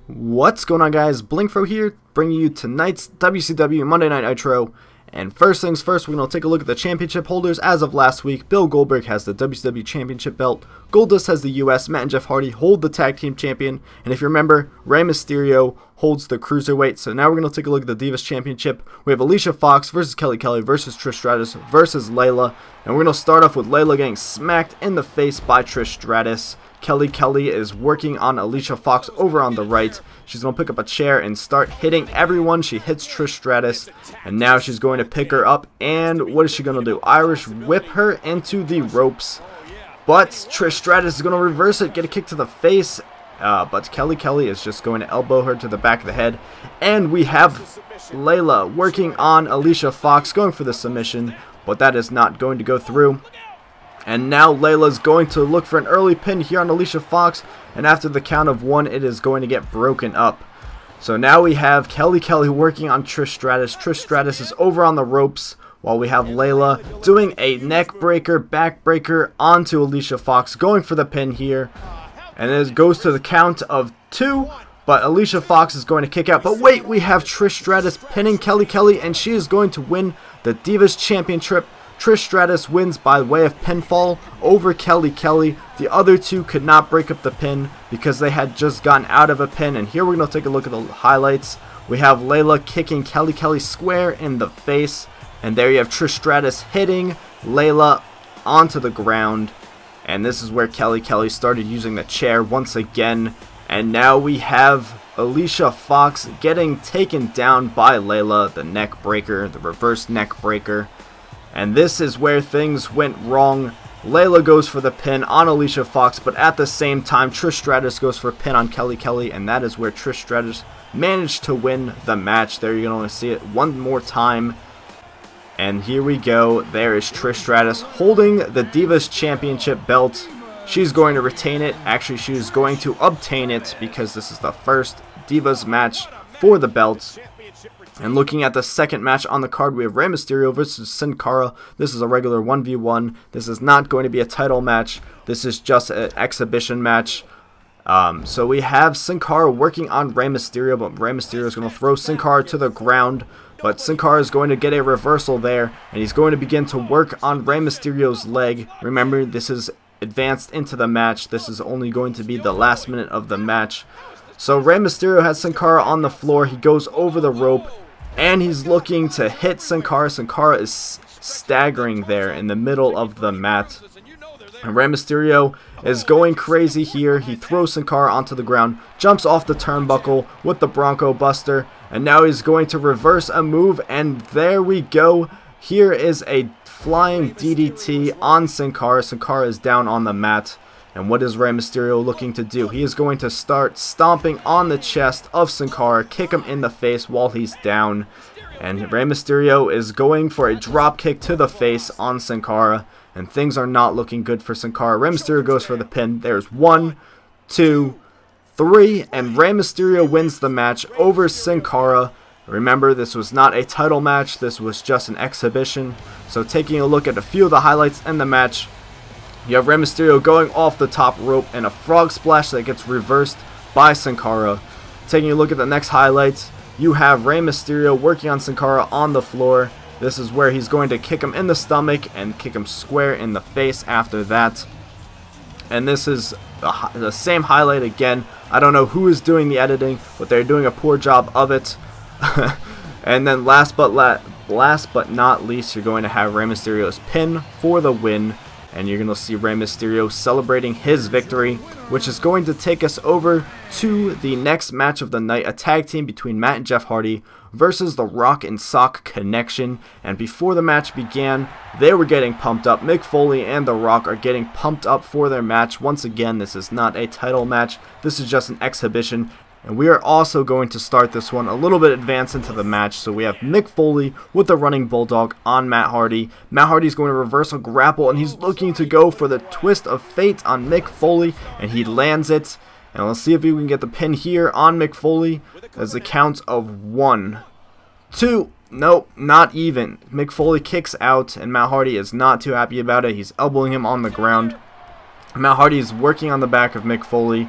What's going on, guys? blinkFRO here, bringing you tonight's WCW Monday Night Nitro. And first things first, we're going to take a look at the championship holders as of last week. Bill Goldberg has the WCW Championship belt. Goldust has the US. Matt and Jeff Hardy hold the Tag Team Champion. And if you remember, Rey Mysterio holds the Cruiserweight. So now we're going to take a look at the Divas Championship. We have Alicia Fox versus Kelly Kelly versus Trish Stratus versus Layla. And we're going to start off with Layla getting smacked in the face by Trish Stratus. Kelly Kelly is working on Alicia Fox over on the right. She's going to pick up a chair and start hitting everyone. She hits Trish Stratus, and now she's going to pick her up, and what is she going to do? Irish whip her into the ropes, but Trish Stratus is going to reverse it, get a kick to the face, but Kelly Kelly is just going to elbow her to the back of the head, and we have Layla working on Alicia Fox, going for the submission, but that is not going to go through. And now Layla's going to look for an early pin here on Alicia Fox, and after the count of 1, it is going to get broken up. So now we have Kelly Kelly working on Trish Stratus. Trish Stratus is over on the ropes, while we have Layla doing a neck breaker, back breaker onto Alicia Fox, going for the pin here. And it goes to the count of 2, but Alicia Fox is going to kick out. But wait, we have Trish Stratus pinning Kelly Kelly, and she is going to win the Divas Championship. Trish Stratus wins by way of pinfall over Kelly Kelly. The other two could not break up the pin because they had just gotten out of a pin. And here we're going to take a look at the highlights. We have Layla kicking Kelly Kelly square in the face. And there you have Trish Stratus hitting Layla onto the ground. And this is where Kelly Kelly started using the chair once again. And now we have Alicia Fox getting taken down by Layla, the neck breaker, the reverse neck breaker. And this is where things went wrong. Layla goes for the pin on Alicia Fox, but at the same time, Trish Stratus goes for a pin on Kelly Kelly, and that is where Trish Stratus managed to win the match. There you can only see it one more time. And here we go. There is Trish Stratus holding the Divas Championship belt. She's going to retain it. Actually, she is going to obtain it because this is the first Divas match for the belt. And looking at the second match on the card, we have Rey Mysterio versus Sin Cara. This is a regular 1v1. This is not going to be a title match. This is just an exhibition match. So we have Sin Cara working on Rey Mysterio, but Rey Mysterio is going to throw Sin Cara to the ground. But Sin Cara is going to get a reversal there, and he's going to begin to work on Rey Mysterio's leg. Remember, this is advanced into the match. This is only going to be the last minute of the match. So Rey Mysterio has Sin Cara on the floor. He goes over the rope, and he's looking to hit Sin Cara. Sin Cara is staggering there in the middle of the mat. And Rey Mysterio is going crazy here. He throws Sin Cara onto the ground, jumps off the turnbuckle with the Bronco Buster, and now he's going to reverse a move, and there we go. Here is a flying DDT on Sin Cara. Sin Cara is down on the mat. And what is Rey Mysterio looking to do? He is going to start stomping on the chest of Sin Cara, kick him in the face while he's down. And Rey Mysterio is going for a drop kick to the face on Sin Cara. And things are not looking good for Sin Cara. Rey Mysterio goes for the pin. There's 1, 2, 3. And Rey Mysterio wins the match over Sin Cara. Remember, this was not a title match. This was just an exhibition. So taking a look at a few of the highlights in the match. You have Rey Mysterio going off the top rope and a frog splash that gets reversed by Sin Cara. Taking a look at the next highlights, you have Rey Mysterio working on Sin Cara on the floor. This is where he's going to kick him in the stomach and kick him square in the face after that. And this is the same highlight again. I don't know who is doing the editing, but they're doing a poor job of it. And then last but not least, you're going to have Rey Mysterio's pin for the win. And you're going to see Rey Mysterio celebrating his victory, which is going to take us over to the next match of the night, a tag team between Matt and Jeff Hardy versus the Rock and Sock Connection. And before the match began, they were getting pumped up. Mick Foley and The Rock are getting pumped up for their match. Once again, this is not a title match. This is just an exhibition. And we are also going to start this one a little bit advanced into the match. So we have Mick Foley with the running bulldog on Matt Hardy. Matt Hardy is going to reverse a grapple, and he's looking to go for the twist of fate on Mick Foley, and he lands it. And let's see if we can get the pin here on Mick Foley. As the count of 1, 2, nope, not even. Mick Foley kicks out, and Matt Hardy is not too happy about it. He's elbowing him on the ground. Matt Hardy is working on the back of Mick Foley.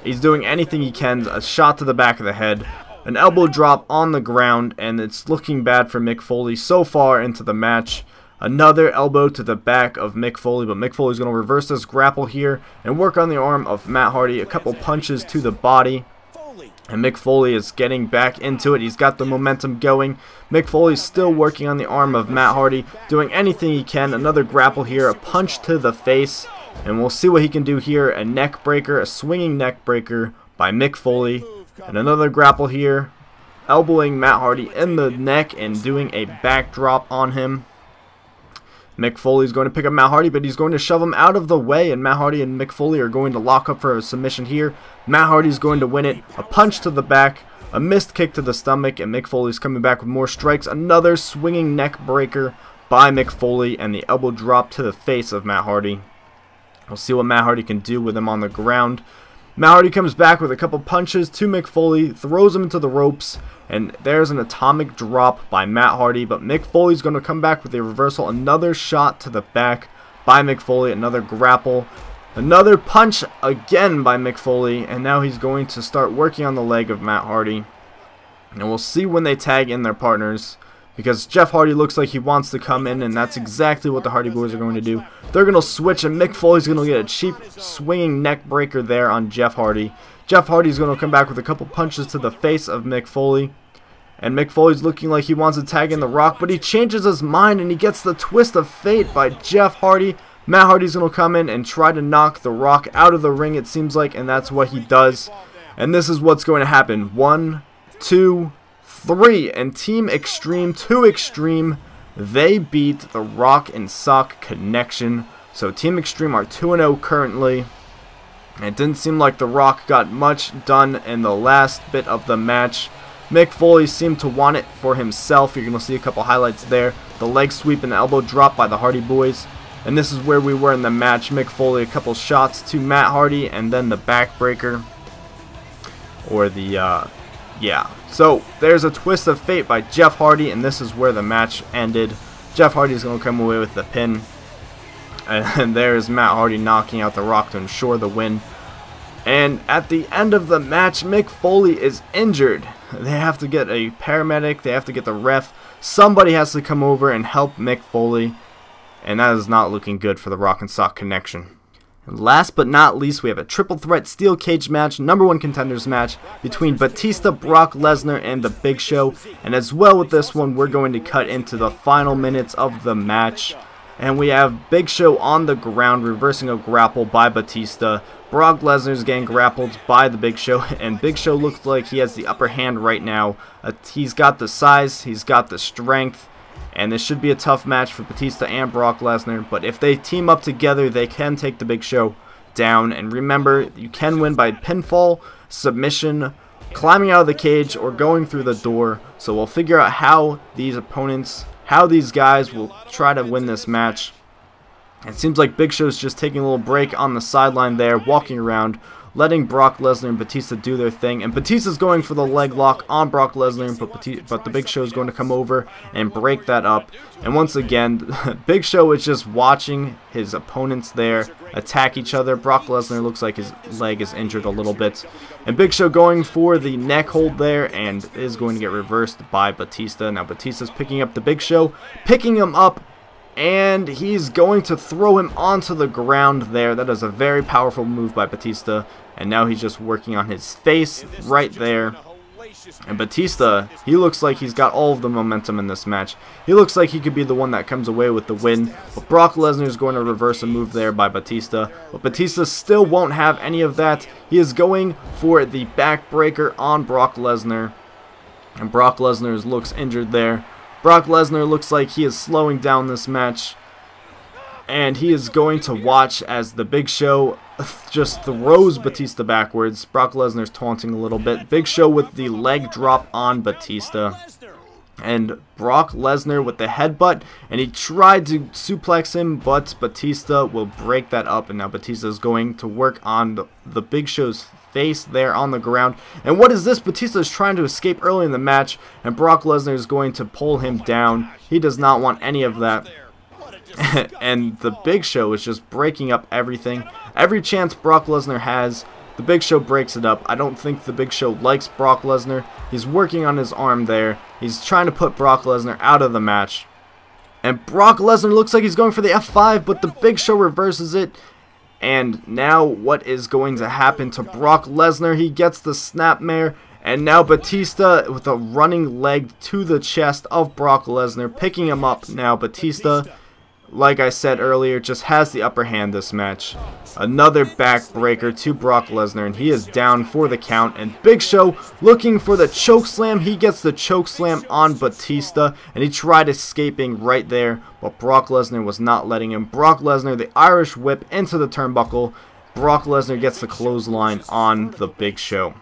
He's doing anything he can. A shot to the back of the head, an elbow drop on the ground, and it's looking bad for Mick Foley so far into the match. Another elbow to the back of Mick Foley, but Mick Foley's going to reverse this grapple here and work on the arm of Matt Hardy. A couple punches to the body, and Mick Foley is getting back into it. He's got the momentum going. Mick Foley's still working on the arm of Matt Hardy, doing anything he can. Another grapple here, a punch to the face, and we'll see what he can do here. A neck breaker, a swinging neck breaker by Mick Foley, and another grapple here, elbowing Matt Hardy in the neck and doing a backdrop on him. Mick Foley's going to pick up Matt Hardy, but he's going to shove him out of the way, and Matt Hardy and Mick Foley are going to lock up for a submission here. Matt Hardy's going to win it. A punch to the back, a missed kick to the stomach, and Mick Foley's coming back with more strikes. Another swinging neck breaker by Mick Foley, and the elbow drop to the face of Matt Hardy. We'll see what Matt Hardy can do with him on the ground. Matt Hardy comes back with a couple punches to Mick Foley, throws him into the ropes, and there's an atomic drop by Matt Hardy, but Mick Foley's going to come back with a reversal. Another shot to the back by Mick Foley, another grapple, another punch again by Mick Foley, and now he's going to start working on the leg of Matt Hardy. And we'll see when they tag in their partners, because Jeff Hardy looks like he wants to come in, and that's exactly what the Hardy Boys are going to do. They're going to switch, and Mick Foley's going to get a cheap swinging neck breaker there on Jeff Hardy. Jeff Hardy's going to come back with a couple punches to the face of Mick Foley. And Mick Foley's looking like he wants to tag in The Rock, but he changes his mind, and he gets the twist of fate by Jeff Hardy. Matt Hardy's going to come in and try to knock The Rock out of the ring, it seems like, and that's what he does. And this is what's going to happen. 1, 2, 3, and Team Extreme to Extreme, they beat the Rock and Sock Connection. So Team Extreme are 2-0 currently. It didn't seem like The Rock got much done in the last bit of the match. Mick Foley seemed to want it for himself. You're going to see a couple highlights there. The leg sweep and the elbow drop by the Hardy Boys. And this is where we were in the match. Mick Foley, a couple shots to Matt Hardy, and then the backbreaker. Or the, yeah. So, there's a twist of fate by Jeff Hardy, and this is where the match ended. Jeff Hardy's going to come away with the pin. And there's Matt Hardy knocking out The Rock to ensure the win. And at the end of the match, Mick Foley is injured. They have to get a paramedic, they have to get the ref. Somebody has to come over and help Mick Foley. And that is not looking good for the Rock and Sock Connection. And last but not least, we have a triple threat steel cage match, #1 contenders match between Batista, Brock Lesnar, and The Big Show. And as well with this one, we're going to cut into the final minutes of the match. And we have Big Show on the ground, reversing a grapple by Batista. Brock Lesnar's getting grappled by the Big Show, and Big Show looks like he has the upper hand right now. He's got the size, he's got the strength, and this should be a tough match for Batista and Brock Lesnar. But if they team up together, they can take the Big Show down. And remember, you can win by pinfall, submission, climbing out of the cage, or going through the door. So we'll figure out how these opponents, how these guys will try to win this match. It seems like Big Show's just taking a little break on the sideline there, walking around, letting Brock Lesnar and Batista do their thing. And Batista's going for the leg lock on Brock Lesnar, but the Big Show's going to come over and break that up. And once again, Big Show is just watching his opponents there attack each other. Brock Lesnar looks like his leg is injured a little bit. And Big Show going for the neck hold there, and is going to get reversed by Batista. Now Batista's picking up the Big Show, picking him up, and he's going to throw him onto the ground there. That is a very powerful move by Batista. And now he's just working on his face right there. And Batista, he looks like he's got all of the momentum in this match. He looks like he could be the one that comes away with the win. But Brock Lesnar is going to reverse a move there by Batista. But Batista still won't have any of that. He is going for the backbreaker on Brock Lesnar. And Brock Lesnar looks injured there. Brock Lesnar looks like he is slowing down this match. And he is going to watch as the Big Show just throws Batista backwards. Brock Lesnar's taunting a little bit. Big Show with the leg drop on Batista. And Brock Lesnar with the headbutt. And he tried to suplex him, but Batista will break that up. And now Batista is going to work on the Big Show's face there on the ground. And what is this? Batista is trying to escape early in the match. And Brock Lesnar is going to pull him down. He does not want any of that. And the Big Show is just breaking up everything. Every chance Brock Lesnar has, The Big Show breaks it up. I don't think the Big Show likes Brock Lesnar. He's working on his arm there. He's trying to put Brock Lesnar out of the match. And Brock Lesnar looks like he's going for the F5, but the Big Show reverses it. And now what is going to happen to Brock Lesnar? He gets the snapmare. And now Batista with a running leg to the chest of Brock Lesnar, picking him up. Now Batista, like I said earlier, just has the upper hand this match. Another backbreaker to Brock Lesnar, and he is down for the count. And Big Show looking for the chokeslam. He gets the chokeslam on Batista, and he tried escaping right there, but Brock Lesnar was not letting him. Brock Lesnar, the Irish whip into the turnbuckle. Brock Lesnar gets the clothesline on the Big Show.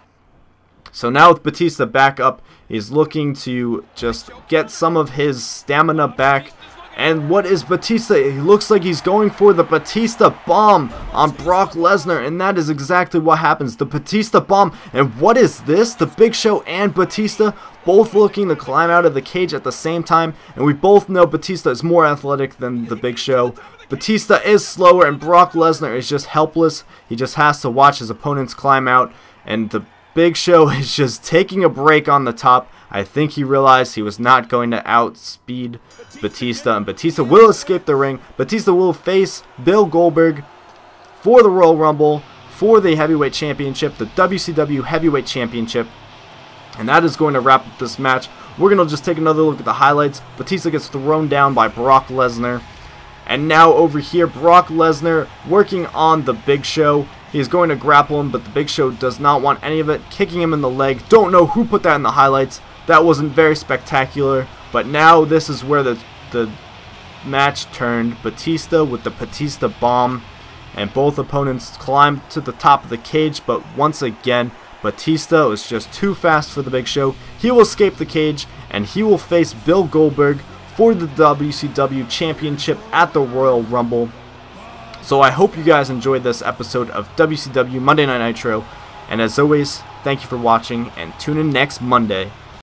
So now with Batista back up, he's looking to just get some of his stamina back. And what is Batista? He looks like he's going for the Batista bomb on Brock Lesnar, and that is exactly what happens. The Batista bomb. And what is this? The Big Show and Batista both looking to climb out of the cage at the same time, and we both know Batista is more athletic than the Big Show. Batista is slower, and Brock Lesnar is just helpless. He just has to watch his opponents climb out, and the Big Show is just taking a break on the top. I think he realized he was not going to outspeed Batista, and Batista will escape the ring. Batista will face Bill Goldberg for the Royal Rumble, for the Heavyweight Championship, the WCW Heavyweight Championship. And that is going to wrap up this match. We're going to just take another look at the highlights. Batista gets thrown down by Brock Lesnar. And now over here, Brock Lesnar working on the Big Show. He's going to grapple him, but the Big Show does not want any of it. Kicking him in the leg. Don't know who put that in the highlights. That wasn't very spectacular. But now this is where the match turned. Batista with the Batista bomb. And both opponents climbed to the top of the cage. But once again, Batista was just too fast for the Big Show. He will escape the cage, and he will face Bill Goldberg for the WCW Championship at the Royal Rumble. So I hope you guys enjoyed this episode of WCW Monday Night Nitro. And as always, thank you for watching, and tune in next Monday.